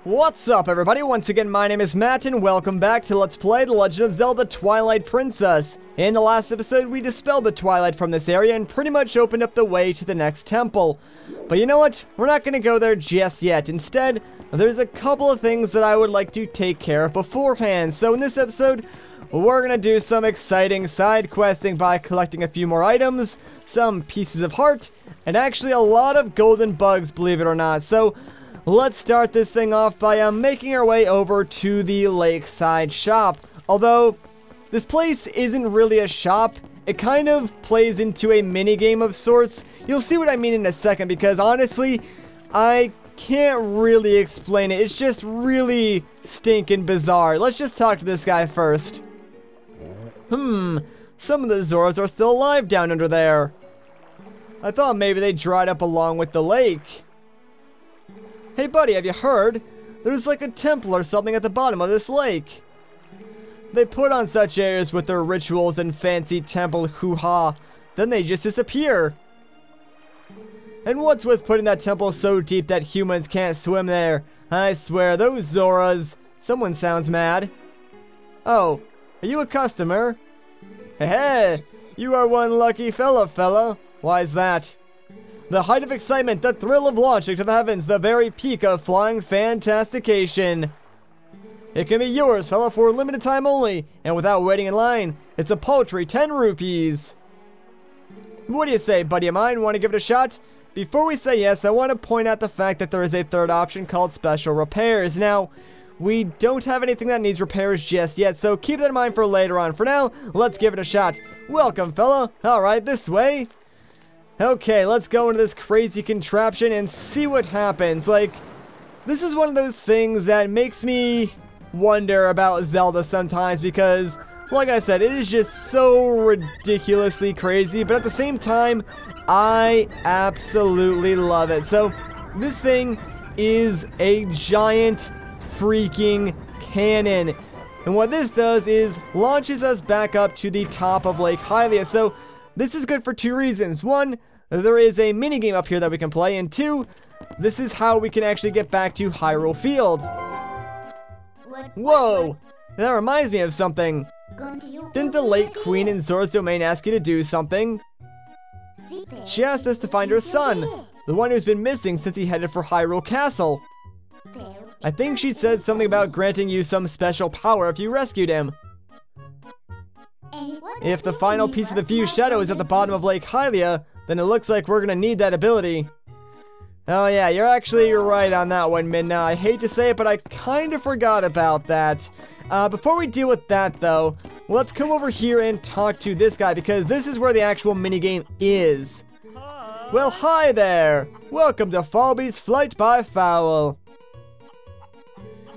What's up, everybody? Once again, my name is Matt, and welcome back to Let's Play The Legend of Zelda Twilight Princess. In the last episode, we dispelled the Twilight from this area and pretty much opened up the way to the next temple. But you know what? We're not going to go there just yet. Instead, there's a couple of things that I would like to take care of beforehand. So in this episode, we're going to do some exciting side questing by collecting a few more items, some pieces of heart, and actually a lot of golden bugs, believe it or not. So let's start this thing off by making our way over to the lakeside shop. Although, this place isn't really a shop, it kind of plays into a mini-game of sorts. You'll see what I mean in a second, because honestly, I can't really explain it. It's just really stinking bizarre. Let's just talk to this guy first. Some of the Zoras are still alive down under there. I thought maybe they dried up along with the lake. Hey buddy, have you heard? There's like a temple or something at the bottom of this lake. They put on such airs with their rituals and fancy temple hoo-ha, then they just disappear. And what's with putting that temple so deep that humans can't swim there? I swear, those Zoras. Someone sounds mad. Oh, are you a customer? Hey, you are one lucky fella. Why's that? The height of excitement, the thrill of launching to the heavens, the very peak of flying fantastication. It can be yours, fella, for a limited time only, and without waiting in line. It's a paltry 10 rupees. What do you say, buddy of mine? Want to give it a shot? Before we say yes, I want to point out the fact that there is a third option called special repairs. Now, we don't have anything that needs repairs just yet, so keep that in mind for later on. For now, let's give it a shot. Welcome, fella. Alright, this way. Okay, let's go into this crazy contraption and see what happens. Like, this is one of those things that makes me wonder about Zelda sometimes because, like I said, it is just so ridiculously crazy, but at the same time, I absolutely love it. So, this thing is a giant freaking cannon. And what this does is launches us back up to the top of Lake Hylia. So, this is good for two reasons. One, there is a minigame up here that we can play, and two, this is how we can actually get back to Hyrule Field. Whoa! That reminds me of something. Didn't the late queen in Zora's domain ask you to do something? She asked us to find her son, the one who's been missing since he headed for Hyrule Castle. I think she said something about granting you some special power if you rescued him. If the final piece of the Fused Shadow is at the bottom of Lake Hylia, then it looks like we're gonna need that ability. Oh yeah, you're right on that one, Midna. I hate to say it, but I kind of forgot about that. Before we deal with that, though, let's come over here and talk to this guy, because this is where the actual minigame is. Well, hi there! Welcome to Falby's Flight by Fowl.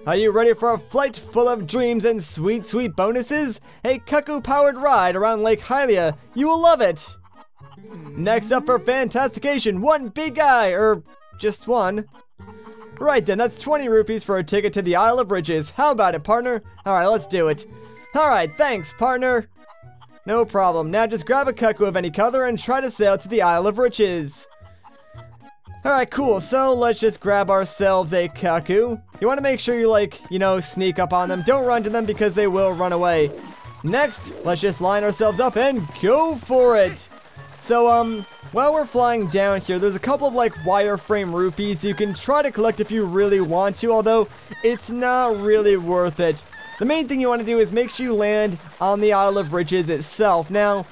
Are you ready for a flight full of dreams and sweet, sweet bonuses? A cuckoo-powered ride around Lake Hylia. You will love it! Next up for Fantastication, one big guy, or just one. Right then, that's 20 rupees for a ticket to the Isle of Riches. How about it, partner? Alright, let's do it. Alright, thanks, partner. No problem. Now just grab a cuckoo of any color and try to sail to the Isle of Riches. Alright, cool. So, let's just grab ourselves a cuckoo. You want to make sure you, sneak up on them. Don't run to them because they will run away. Next, let's just line ourselves up and go for it. So, while we're flying down here, there's a couple of, wireframe rupees you can try to collect if you really want to, although it's not really worth it. The main thing you want to do is make sure you land on the Isle of Riches itself. Now,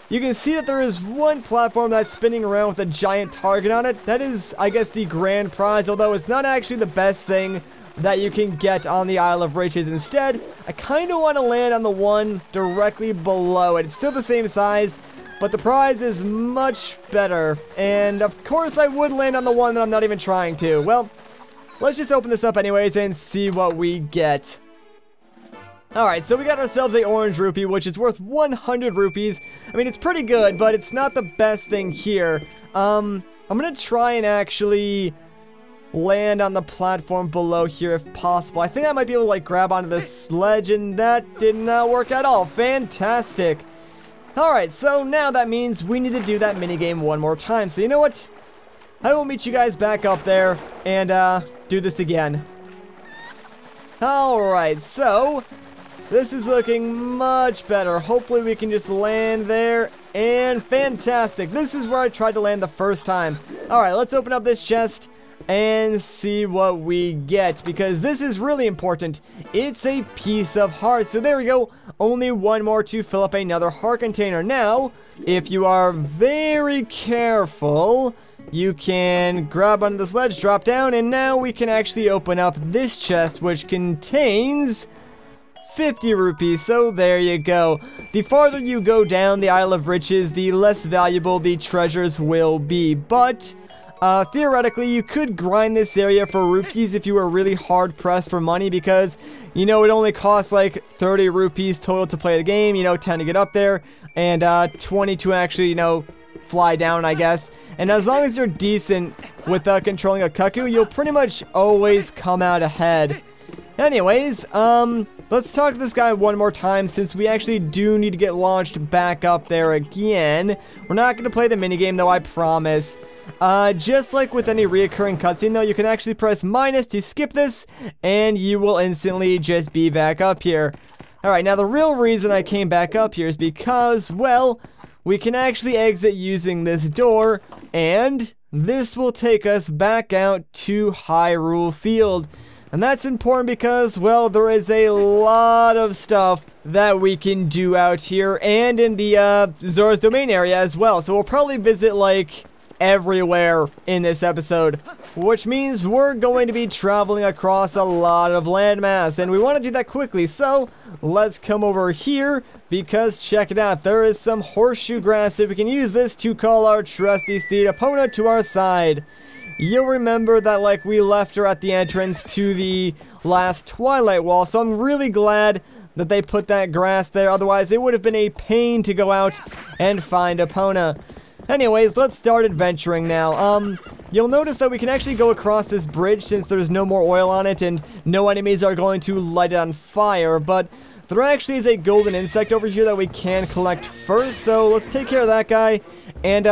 you can see that there is one platform that's spinning around with a giant target on it. That is, I guess, the grand prize, although it's not actually the best thing that you can get on the Isle of Riches. Instead, I kind of want to land on the one directly below it. It's still the same size, but the prize is much better. And, of course, I would land on the one that I'm not even trying to. Well, let's just open this up anyways and see what we get. Alright, so we got ourselves a orange rupee, which is worth 100 rupees. I mean, it's pretty good, but it's not the best thing here. I'm gonna try and actually land on the platform below here if possible. I think I might be able to, grab onto this ledge, and that did not work at all. Fantastic. Alright, so now that means we need to do that minigame one more time. So you know what? I will meet you guys back up there and do this again. Alright, so this is looking much better. Hopefully we can just land there. And fantastic. This is where I tried to land the first time. Alright, let's open up this chest and see what we get, because this is really important. It's a piece of heart. So there we go. Only one more to fill up another heart container. Now, if you are very careful, you can grab onto this ledge, drop down, and now we can actually open up this chest, which contains 50 rupees, so there you go. The farther you go down the Isle of Riches, the less valuable the treasures will be, but theoretically, you could grind this area for rupees if you were really hard pressed for money, because, you know, it only costs like 30 rupees total to play the game, you know, 10 to get up there, and 20 to actually, you know, fly down, I guess. And as long as you're decent with controlling a cuckoo, you'll pretty much always come out ahead. Anyways, let's talk to this guy one more time, since we actually do need to get launched back up there again. We're not going to play the minigame, though, I promise. Just like with any reoccurring cutscene, though, you can actually press minus to skip this, and you will instantly just be back up here. Alright, now the real reason I came back up here is because, well, we can actually exit using this door, and this will take us back out to Hyrule Field. And that's important because, well, there is a lot of stuff that we can do out here and in the Zora's Domain area as well. So we'll probably visit, like, everywhere in this episode, which means we're going to be traveling across a lot of landmass, and we want to do that quickly. So let's come over here, because check it out, there is some horseshoe grass, so we can use this to call our trusty steed Epona to our side. You'll remember that, like, we left her at the entrance to the last Twilight Wall, so I'm really glad that they put that grass there. Otherwise, it would have been a pain to go out and find Epona. Anyways, let's start adventuring now. You'll notice that we can actually go across this bridge since there's no more oil on it and no enemies are going to light it on fire, but there actually is a golden insect over here that we can collect first, so let's take care of that guy. And,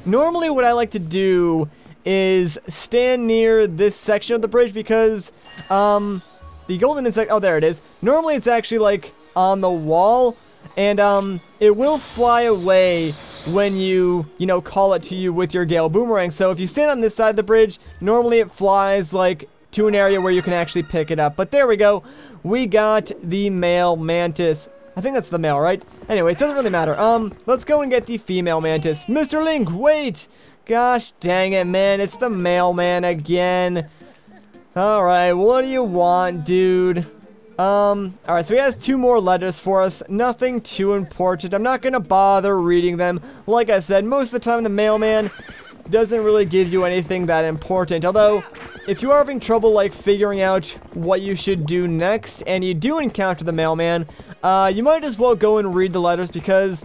normally what I like to do is stand near this section of the bridge because, the golden insect, oh, there it is. Normally it's actually, like, on the wall, and, it will fly away when you know, call it to you with your Gale Boomerang. So if you stand on this side of the bridge, normally it flies, like, to an area where you can actually pick it up. But there we go. We got the male mantis. I think that's the male, right? Anyway, it doesn't really matter. Let's go and get the female mantis. Mr. Link, wait! Gosh dang it, man. It's the mailman again. Alright, what do you want, dude? Alright, so he has 2 more letters for us. Nothing too important. I'm not gonna bother reading them. Like I said, most of the time the mailman doesn't really give you anything that important. Although, if you are having trouble, like, figuring out what you should do next, and you do encounter the mailman, you might as well go and read the letters, because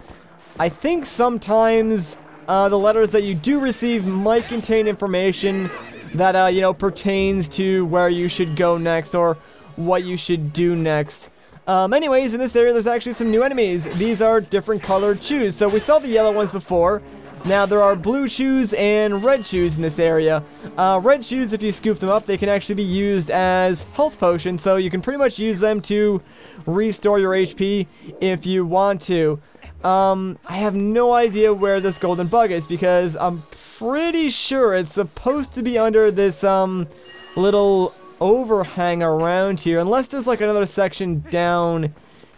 I think sometimes the letters that you do receive might contain information that, you know, pertains to where you should go next, or what you should do next. Anyways, in this area, there's actually some new enemies. These are different colored shoes. So we saw the yellow ones before. Now there are blue shoes and red shoes in this area. Red shoes, if you scoop them up, they can actually be used as health potions. So you can pretty much use them to restore your HP if you want to. I have no idea where this golden bug is, because I'm pretty sure it's supposed to be under this little overhang around here, unless there's like another section down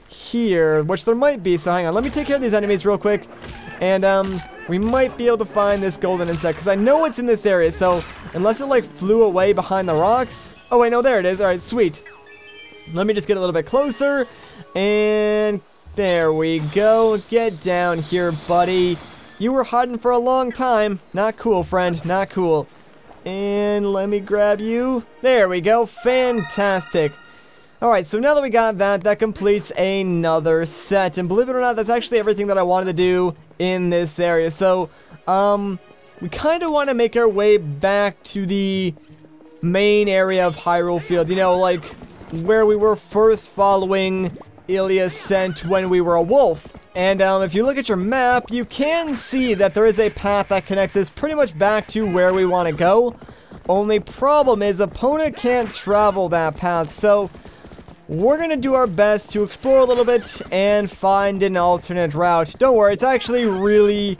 here, which there might be. So hang on, let me take care of these enemies real quick, and we might be able to find this golden insect, because I know it's in this area. So unless it like flew away behind the rocks. Oh wait, no, there it is. All right, sweet. Let me just get a little bit closer, and there we go. Get down here, buddy. You were hiding for a long time. Not cool, friend. Not cool. And let me grab you. There we go. Fantastic. Alright, so now that we got that, that completes another set. And believe it or not, that's actually everything that I wanted to do in this area. So, we kind of want to make our way back to the main area of Hyrule Field. You know, like where we were first following Hylia's scent when we were a wolf. And if you look at your map, you can see that there is a path that connects us pretty much back to where we want to go. Only problem is Epona can't travel that path. So we're gonna do our best to explore a little bit and find an alternate route. Don't worry, it's actually really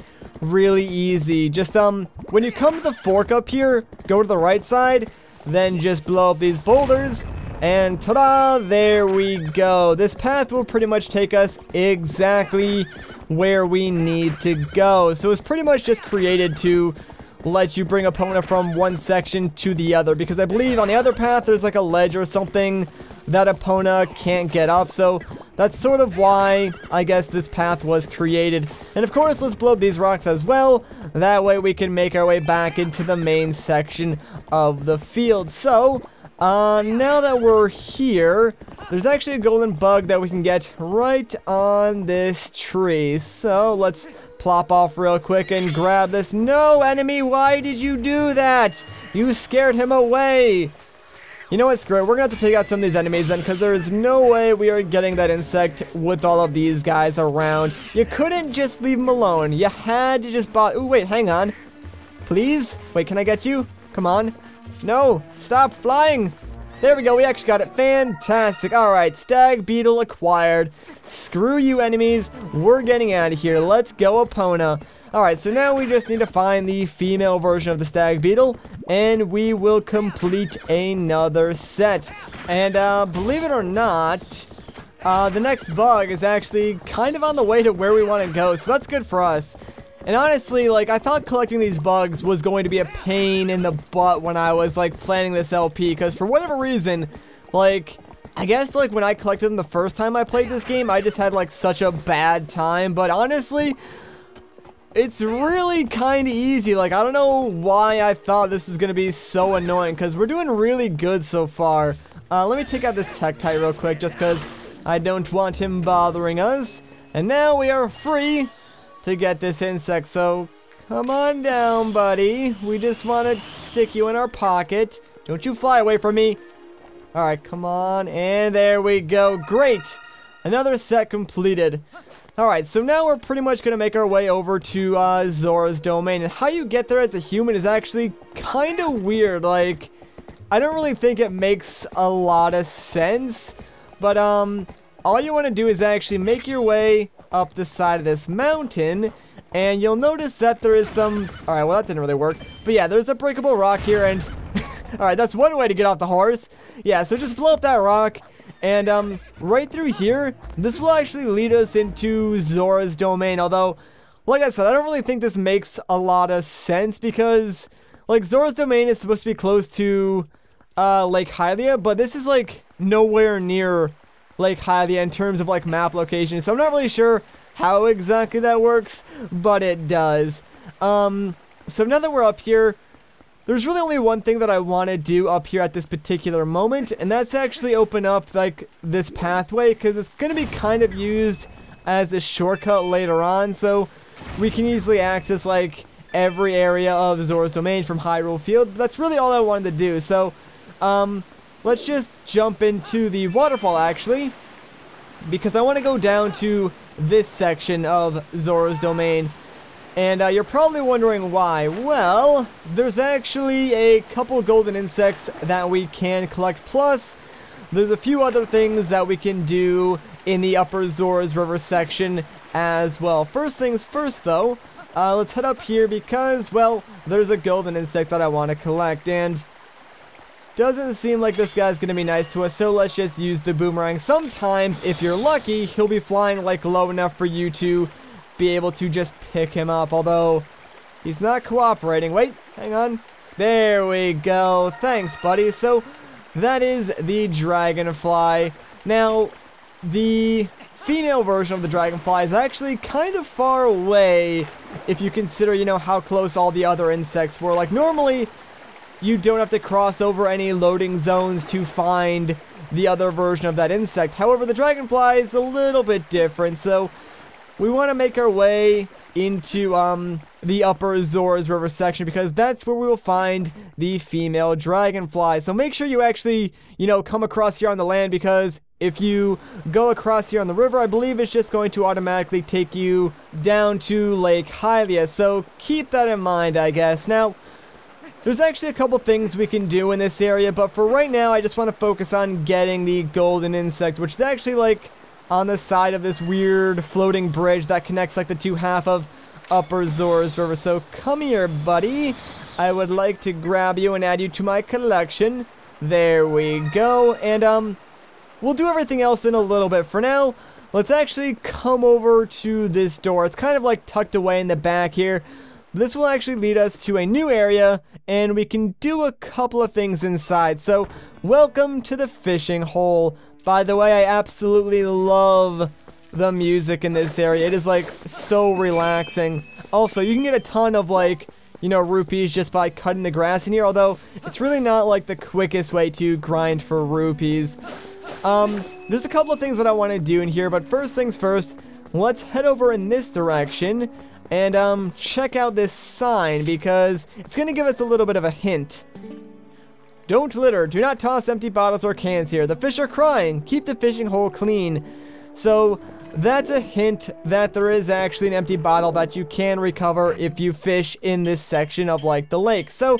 easy. Just when you come to the fork up here, go to the right side, then just blow up these boulders, and ta-da, there we go. This path will pretty much take us exactly where we need to go. So it's pretty much just created to let you bring Epona from one section to the other, because I believe on the other path there's like a ledge or something that Epona can't get up. So that's sort of why I guess this path was created. And of course, let's blow up these rocks as well. That way we can make our way back into the main section of the field. So now that we're here, there's actually a golden bug that we can get right on this tree. So let's plop off real quick and grab this. No, enemy, why did you do that? You scared him away. You know what, screw it. We're gonna have to take out some of these enemies then, because there is no way we are getting that insect with all of these guys around. You couldn't just leave them alone. You had to just ooh, wait, hang on. Please? Wait, can I get you? Come on. No, stop flying. There we go, we actually got it. Fantastic. Alright, stag beetle acquired. Screw you, enemies. We're getting out of here. Let's go, Epona. Alright, so now we just need to find the female version of the stag beetle, and we will complete another set. And believe it or not, the next bug is actually kind of on the way to where we want to go, so that's good for us. And honestly, like, I thought collecting these bugs was going to be a pain in the butt when I was, like, planning this LP, because for whatever reason, like, I guess, like, when I collected them the first time I played this game, I just had, like, such a bad time. But honestly, it's really kind of easy. Like, I don't know why I thought this was going to be so annoying, because we're doing really good so far. Let me take out this Tektite real quick, just because I don't want him bothering us. And now we are free to get this insect, so come on down, buddy. We just want to stick you in our pocket. Don't you fly away from me. Alright, come on, and there we go. Great! Another set completed. Alright, so now we're pretty much going to make our way over to Zora's domain, and how you get there as a human is actually kind of weird. Like, I don't really think it makes a lot of sense, but all you want to do is actually make your way up the side of this mountain, and you'll notice that there is some... Alright, well, that didn't really work. But yeah, there's a breakable rock here, and... Alright, that's one way to get off the horse. Yeah, so just blow up that rock, and right through here, this will actually lead us into Zora's domain. Although, like I said, I don't really think this makes a lot of sense, because, like, Zora's domain is supposed to be close to Lake Hylia, but this is, like, nowhere near Lake Hylia in terms of, like, map location, so I'm not really sure how exactly that works, but it does. So now that we're up here, there's really only one thing that I want to do up here at this particular moment, and that's actually open up, like, this pathway, because it's going to be kind of used as a shortcut later on, so we can easily access, like, every area of Zora's domain from Hyrule Field. That's really all I wanted to do, so, let's just jump into the waterfall, actually, because I want to go down to this section of Zora's domain. And you're probably wondering why. Well, there's actually a couple golden insects that we can collect, plus there's a few other things that we can do in the upper Zora's River section as well. First things first, though, let's head up here because, well, there's a golden insect that I want to collect, and doesn't seem like this guy's gonna be nice to us, so let's just use the boomerang. Sometimes, if you're lucky, he'll be flying, like, low enough for you to be able to just pick him up, although he's not cooperating. Wait, hang on. There we go. Thanks, buddy. So that is the dragonfly. Now, the female version of the dragonfly is actually kind of far away if you consider, you know, how close all the other insects were. Like, normally you don't have to cross over any loading zones to find the other version of that insect. However, the dragonfly is a little bit different, so we want to make our way into the upper Zora's River section, because that's where we will find the female dragonfly. So make sure you actually, you know, come across here on the land, because if you go across here on the river, I believe it's just going to automatically take you down to Lake Hylia. So keep that in mind, I guess. Now, there's actually a couple things we can do in this area, but for right now, I just want to focus on getting the golden insect, which is actually, like, on the side of this weird floating bridge that connects, like, the two half of Upper Zora's River. So, come here, buddy. I would like to grab you and add you to my collection. There we go. And, we'll do everything else in a little bit. For now, let's actually come over to this door. It's kind of, like, tucked away in the back here. This will actually lead us to a new area, and we can do a couple of things inside. So, welcome to the fishing hole. By the way, I absolutely love the music in this area. It is, like, so relaxing. Also, you can get a ton of, like, you know, rupees just by cutting the grass in here, although it's really not, like, the quickest way to grind for rupees. There's a couple of things that I want to do in here, but first things first, let's head over in this direction and check out this sign, because it's going to give us a little bit of a hint. Don't litter. Do not toss empty bottles or cans here. The fish are crying. Keep the fishing hole clean. So that's a hint that there is actually an empty bottle that you can recover if you fish in this section of, like, the lake. So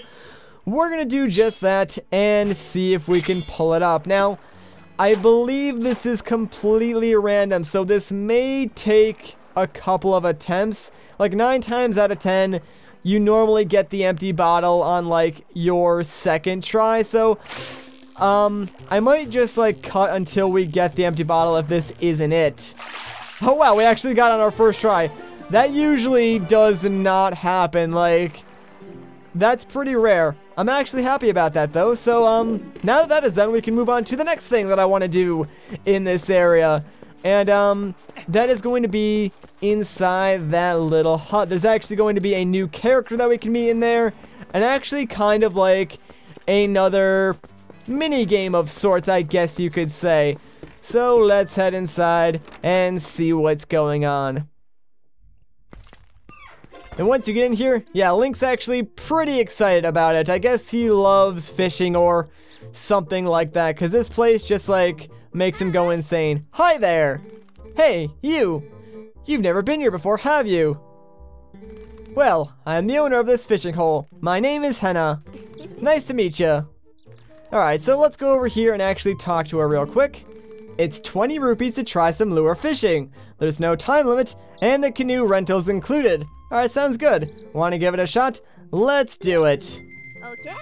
we're going to do just that and see if we can pull it up. Now, I believe this is completely random, so this may take a couple of attempts. Like, 9 times out of 10, you normally get the empty bottle on, like, your second try. So, I might just, like, cut until we get the empty bottle if this isn't it. Oh, wow, we actually got on our first try. That usually does not happen. Like, that's pretty rare. I'm actually happy about that, though. So, now that that is done, we can move on to the next thing that I want to do in this area. And, that is going to be inside that little hut. There's actually going to be a new character that we can meet in there. And actually kind of like another mini game of sorts, I guess you could say. So, let's head inside and see what's going on. And once you get in here, yeah, Link's actually pretty excited about it. I guess he loves fishing or something like that, because this place just, like, makes him go insane. Hi there! Hey, you! You've never been here before, have you? Well, I'm the owner of this fishing hole. My name is Henna. Nice to meet you. Alright, so let's go over here and actually talk to her real quick. It's 20 rupees to try some lure fishing. There's no time limit, and the canoe rental's included. Alright, sounds good. Want to give it a shot? Let's do it.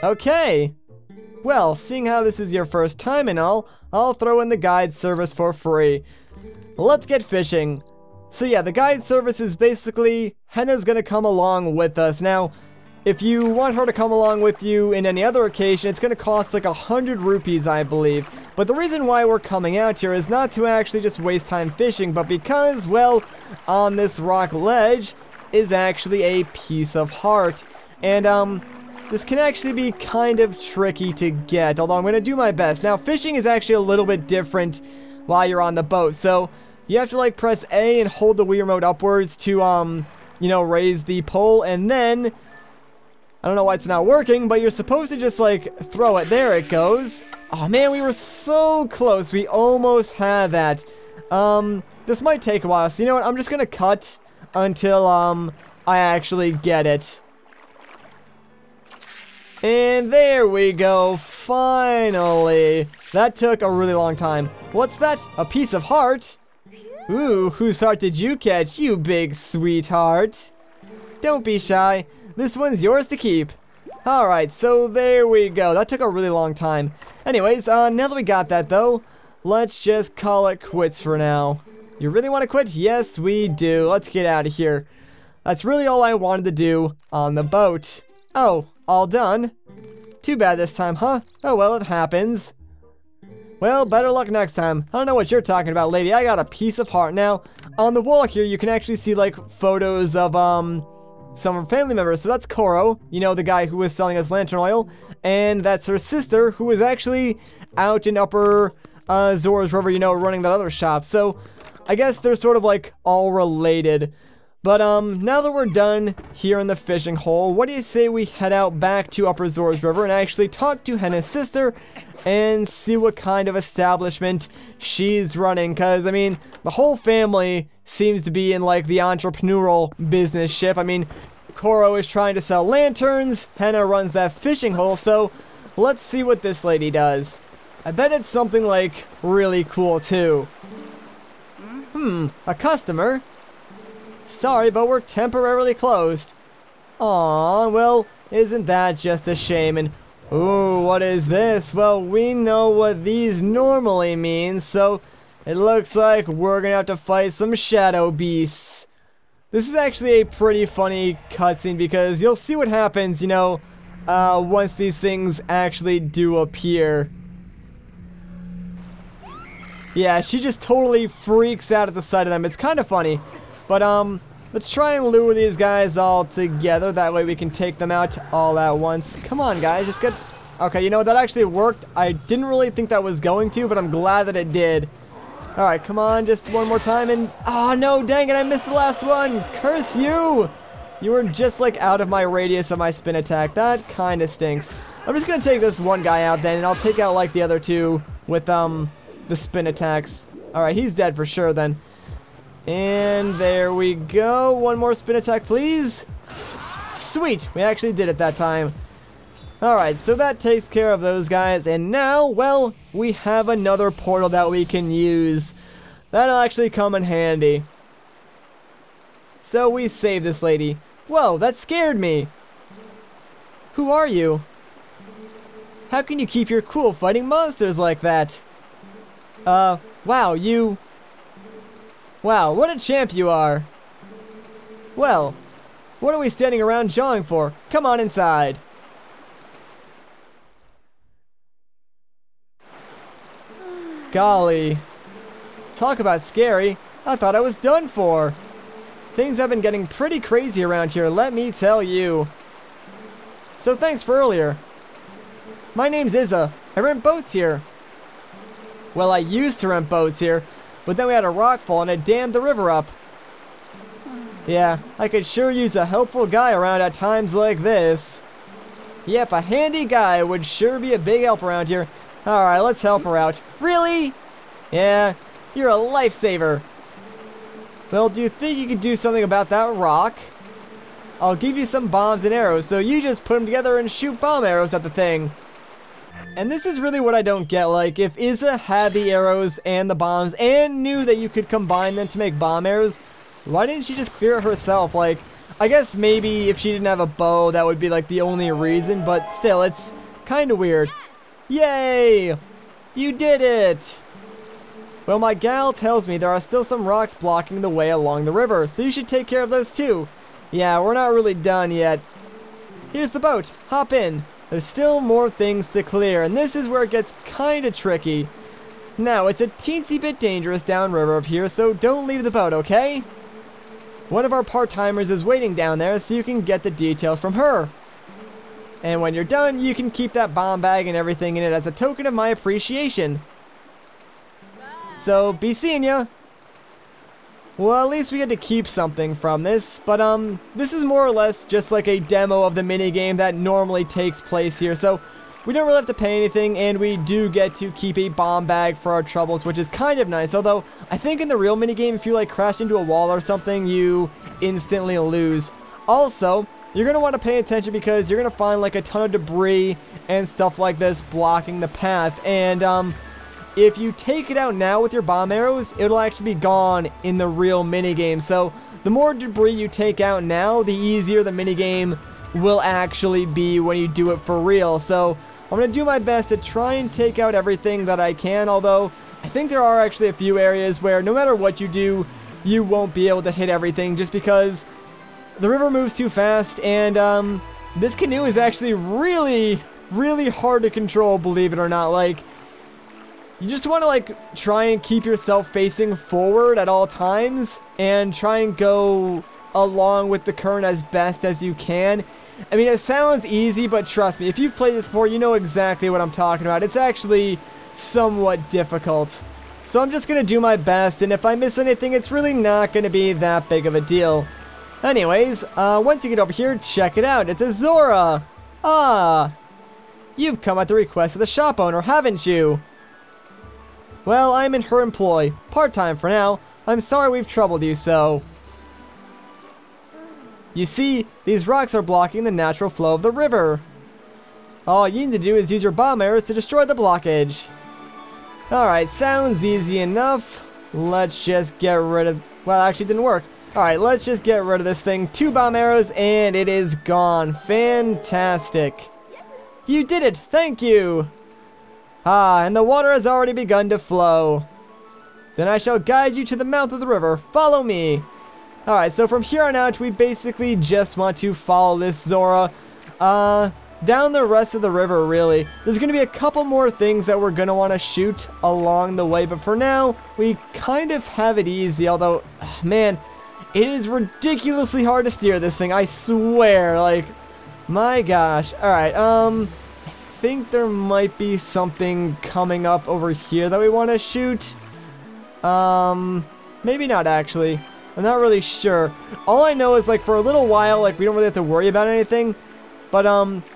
Okay. Well, seeing how this is your first time and all, I'll throw in the guide service for free. Let's get fishing. So yeah, the guide service is basically, Henna's gonna come along with us. Now, if you want her to come along with you in any other occasion, it's gonna cost like 100 rupees, I believe. But the reason why we're coming out here is not to actually just waste time fishing, but because, well, on this rock ledge is actually a piece of heart. And, this can actually be kind of tricky to get, although I'm going to do my best. Now, fishing is actually a little bit different while you're on the boat. So, you have to, like, press A and hold the Wii remote upwards to, you know, raise the pole. And then, I don't know why it's not working, but you're supposed to just, like, throw it. There it goes. Oh, man, we were so close. We almost had that. This might take a while. So, you know what? I'm just going to cut until, I actually get it. And there we go, finally. That took a really long time. What's that? A piece of heart? Ooh, whose heart did you catch, you big sweetheart? Don't be shy. This one's yours to keep. Alright, so there we go. That took a really long time. Anyways, now that we got that though, let's just call it quits for now. You really want to quit? Yes, we do. Let's get out of here. That's really all I wanted to do on the boat. Oh, all done? Too bad this time, huh? Oh well, it happens. Well, better luck next time. I don't know what you're talking about, lady. I got a piece of heart. Now, on the wall here, you can actually see, like, photos of, some of her family members. So that's Koro, you know, the guy who was selling us lantern oil. And that's her sister, who was actually out in Upper Zora's River, you know, running that other shop. So, I guess they're sort of, like, all related. But, now that we're done here in the fishing hole, what do you say we head out back to Upper Zora's River and actually talk to Henna's sister and see what kind of establishment she's running? Because, I mean, the whole family seems to be in, like, the entrepreneurial business ship. I mean, Koro is trying to sell lanterns, Henna runs that fishing hole, so let's see what this lady does. I bet it's something like really cool too. A customer? Sorry, but we're temporarily closed. Aw, well, isn't that just a shame? And ooh, what is this? Well, we know what these normally mean, so it looks like we're gonna have to fight some shadow beasts. This is actually a pretty funny cutscene because you'll see what happens, you know, once these things actually do appear. Yeah, she just totally freaks out at the sight of them. It's kind of funny. But, let's try and lure these guys all together. That way we can take them out all at once. Come on, guys. Just get... Okay, you know, that actually worked. I didn't really think that was going to, but I'm glad that it did. Alright, come on. Just one more time and... Oh, no, dang it. I missed the last one. Curse you. You were just, like, out of my radius of my spin attack. That kind of stinks. I'm just going to take this one guy out then, and I'll take out, like, the other two with, the spin attacks. Alright, he's dead for sure then. And there we go. One more spin attack, please. Sweet. We actually did it that time. Alright, so that takes care of those guys. And now, well, we have another portal that we can use. That'll actually come in handy. So we save this lady. Whoa, that scared me. Who are you? How can you keep your cool fighting monsters like that? Wow, you... Wow, what a champ you are. Well, what are we standing around jawing for? Come on inside. Golly. Talk about scary. I thought I was done for. Things have been getting pretty crazy around here, let me tell you. So thanks for earlier. My name's Izza. I rent boats here. Well, I used to rent boats here, but then we had a rock fall and it dammed the river up. Yeah, I could sure use a helpful guy around at times like this. Yep, a handy guy would sure be a big help around here. Alright, let's help her out. Really? Yeah, you're a lifesaver. Well, do you think you could do something about that rock? I'll give you some bombs and arrows, so you just put them together and shoot bomb arrows at the thing. And this is really what I don't get, like, if Izza had the arrows and the bombs and knew that you could combine them to make bomb arrows, why didn't she just clear it herself? Like, I guess maybe if she didn't have a bow, that would be, like, the only reason, but still, it's kind of weird. Yay! You did it! Well, my gal tells me there are still some rocks blocking the way along the river, so you should take care of those too. Yeah, we're not really done yet. Here's the boat. Hop in. There's still more things to clear, and this is where it gets kinda tricky. Now, it's a teensy bit dangerous downriver up here, so don't leave the boat, okay? One of our part-timers is waiting down there, so you can get the details from her. And when you're done, you can keep that bomb bag and everything in it as a token of my appreciation. So, be seeing ya! Well, at least we get to keep something from this, but this is more or less just like a demo of the minigame that normally takes place here, so we don't really have to pay anything, and we do get to keep a bomb bag for our troubles, which is kind of nice, although I think in the real minigame, if you like crash into a wall or something, you instantly lose. Also, you're going to want to pay attention because you're going to find like a ton of debris and stuff like this blocking the path, and if you take it out now with your bomb arrows, it'll actually be gone in the real minigame. So, the more debris you take out now, the easier the minigame will actually be when you do it for real. So, I'm going to do my best to try and take out everything that I can, although I think there are actually a few areas where no matter what you do, you won't be able to hit everything just because the river moves too fast, and this canoe is actually really, really hard to control, believe it or not. Like, you just want to, like, try and keep yourself facing forward at all times and try and go along with the current as best as you can. I mean, it sounds easy, but trust me, if you've played this before, you know exactly what I'm talking about. It's actually somewhat difficult. So I'm just going to do my best, and if I miss anything, it's really not going to be that big of a deal. Anyways, once you get over here, check it out. It's a Zora. Ah, you've come at the request of the shop owner, haven't you? Well, I'm in her employ. Part-time for now. I'm sorry we've troubled you so. You see, these rocks are blocking the natural flow of the river. All you need to do is use your bomb arrows to destroy the blockage. Alright, sounds easy enough. Let's just get rid of... Well, actually it didn't work. Alright, let's just get rid of this thing. 2 bomb arrows and it is gone. Fantastic. You did it! Thank you! Ah, and the water has already begun to flow. Then I shall guide you to the mouth of the river. Follow me! Alright, so from here on out, we basically just want to follow this Zora. Down the rest of the river, really. There's going to be a couple more things that we're going to want to shoot along the way, but for now, we kind of have it easy, although, man, it is ridiculously hard to steer this thing, I swear, like, my gosh. Alright, I think there might be something coming up over here that we want to shoot. Maybe not, actually. I'm not really sure. All I know is, like, for a little while, like, we don't really have to worry about anything. But,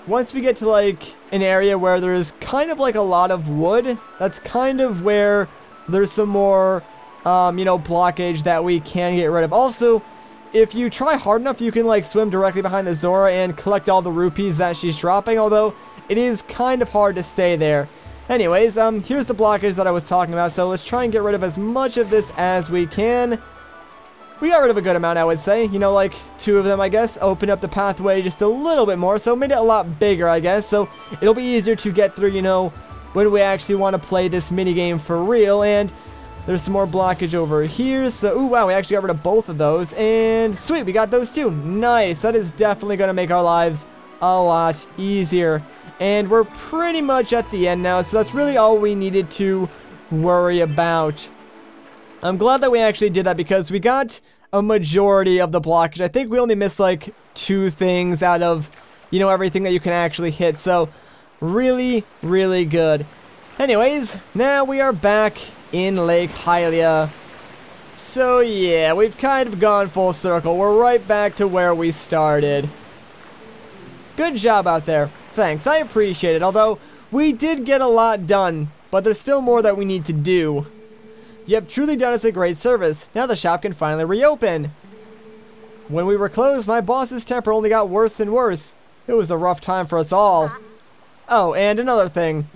once we get to, like, an area where there's kind of, like, a lot of wood, that's kind of where there's some more, you know, blockage that we can get rid of. Also, if you try hard enough, you can, like, swim directly behind the Zora and collect all the rupees that she's dropping, although it is kind of hard to stay there. Anyways, here's the blockage that I was talking about, so let's try and get rid of as much of this as we can. We got rid of a good amount, I would say. You know, like 2 of them, I guess. Open up the pathway just a little bit more. So made it a lot bigger, I guess. So it'll be easier to get through, you know, when we actually want to play this minigame for real. And there's some more blockage over here. So, ooh, wow, we actually got rid of both of those. And sweet, we got those too. Nice. That is definitely going to make our lives a lot easier. And we're pretty much at the end now. So that's really all we needed to worry about. I'm glad that we actually did that because we got a majority of the blockage. I think we only missed like 2 things out of, you know, everything that you can actually hit. So really, really good. Anyways, now we are back in Lake Hylia. So yeah, we've kind of gone full circle. We're right back to where we started. Good job out there. Thanks, I appreciate it. Although, we did get a lot done, but there's still more that we need to do. You have truly done us a great service. Now the shop can finally reopen. When we were closed, my boss's temper only got worse and worse. It was a rough time for us all. Oh, and another thing.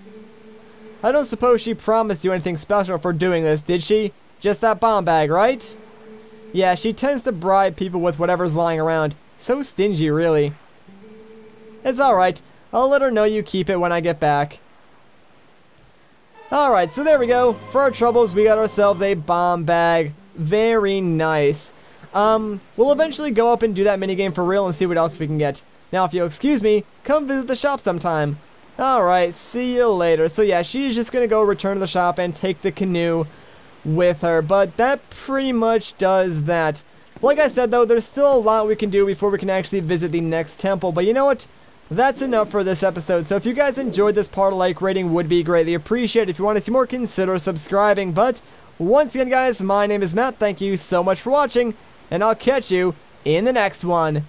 I don't suppose she promised you anything special for doing this, did she? Just that bomb bag, right? Yeah, she tends to bribe people with whatever's lying around. So stingy, really. It's alright. I'll let her know you keep it when I get back. Alright, so there we go. For our troubles, we got ourselves a bomb bag. Very nice. We'll eventually go up and do that minigame for real and see what else we can get. Now, if you'll excuse me, come visit the shop sometime. Alright, see you later. So yeah, she's just gonna go return to the shop and take the canoe with her. But that pretty much does that. Like I said, though, there's still a lot we can do before we can actually visit the next temple. But you know what? That's enough for this episode. So if you guys enjoyed this part, a like rating would be greatly appreciated. If you want to see more, consider subscribing. But once again, guys, my name is Matt. Thank you so much for watching, and I'll catch you in the next one.